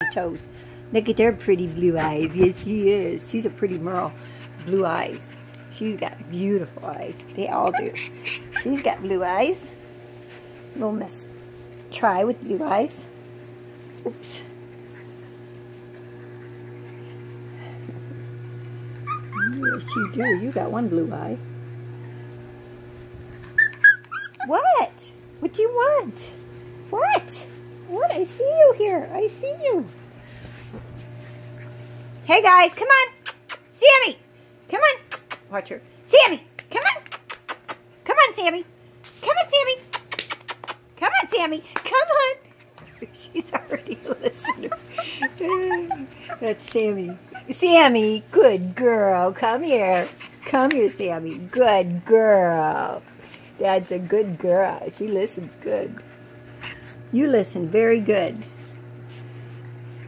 the toes. Look at their pretty blue eyes. Yes, she is. She's a pretty Merle. Blue eyes. She's got beautiful eyes. They all do. She's got blue eyes. Little Miss Try with blue eyes. Oops. Yes, you do. You got one blue eye. What? What do you want? What? What? I see you here. I see you. Hey guys, come on. Sammy, come on. Watch her. Sammy, come on. Come on, Sammy. Come on, Sammy. Come on, Sammy. Come on. She's already listening. That's Sammy. Sammy, good girl. Come here. Come here, Sammy. Good girl. That's a good girl. She listens good. You listen very good.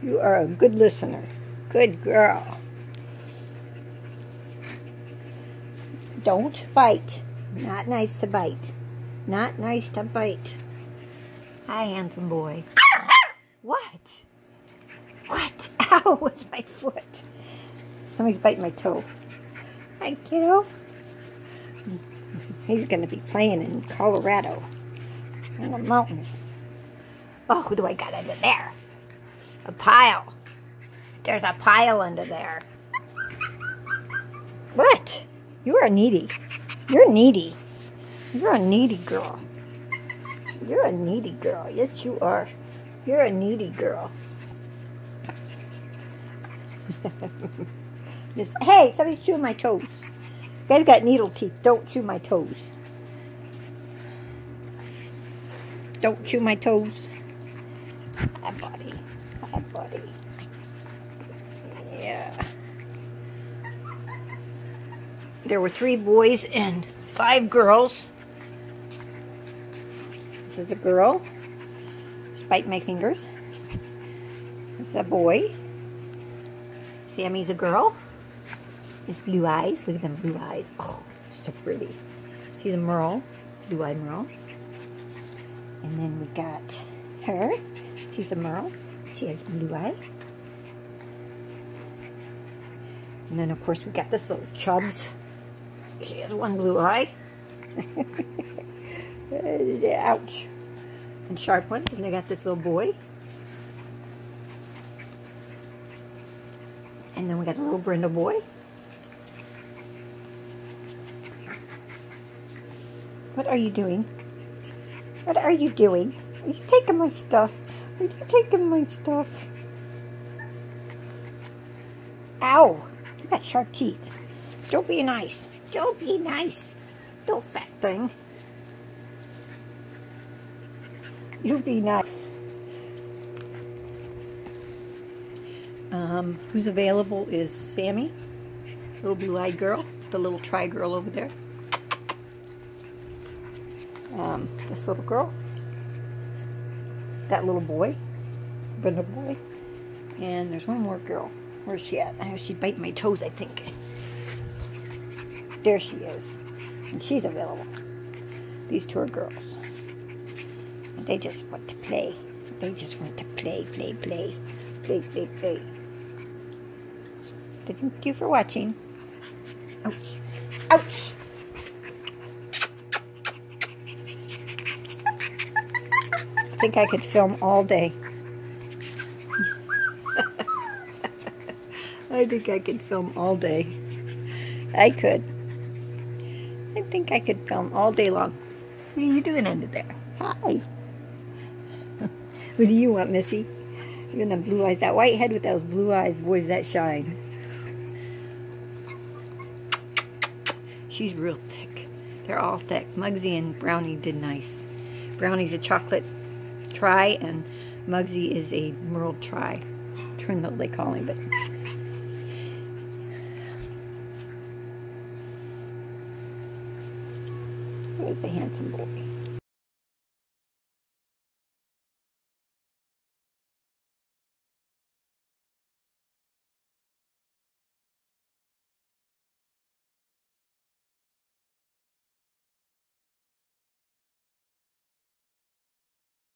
You are a good listener. Good girl. Don't bite. Not nice to bite. Not nice to bite. Hi, handsome boy. What? What? Ow, it's my foot. Somebody's biting my toe. Hi, kiddo. He's going to be playing in Colorado. In the mountains. Oh, who do I got under there? A pile. There's a pile under there. What? You are needy. You're needy. You're a needy girl. You're a needy girl. Yes, you are. You're a needy girl. Hey, somebody's chewing my toes. You guys got needle teeth. Don't chew my toes. Don't chew my toes. Hi, buddy. Hi, buddy. Yeah. There were 3 boys and 5 girls. This is a girl. She's biting my fingers. This is a boy. Sammy's a girl. It's blue eyes. Look at them blue eyes. Oh, so pretty. She's a Merle. Blue-eyed Merle. And then we got her. She's a Merle. She has blue eye. And then, of course, we got this little Chubbs. She has one blue eye. Ouch. And sharp ones. And they got this little boy. And then we got a little Brindle boy. What are you doing? What are you doing? Are you taking my stuff? Are you taking my stuff? Ow! You got sharp teeth. Don't be nice. Don't be nice. Little fat thing. You be nice. Who's available is Sammy, little blue-eyed girl, the little Try girl over there. This little girl, that little boy, Brindle boy, and there's one more girl. Where's she at? I know she's biting my toes, I think. There she is, and she's available. These 2 are girls. And they just want to play. They just want to play, play, play, play, play, play. Thank you for watching. Ouch. Ouch. I think I could film all day. I think I could film all day. I could. I think I could film all day long. What are you doing under there? Hi. What do you want, Missy? You and the blue eyes. That white head with those blue eyes, boys, that shine. She's real thick. They're all thick. Muggsy and Brownie did nice. Brownie's a chocolate Try, and Muggsy is a Merle Try. Trindle, they call him, but... Where's the handsome boy?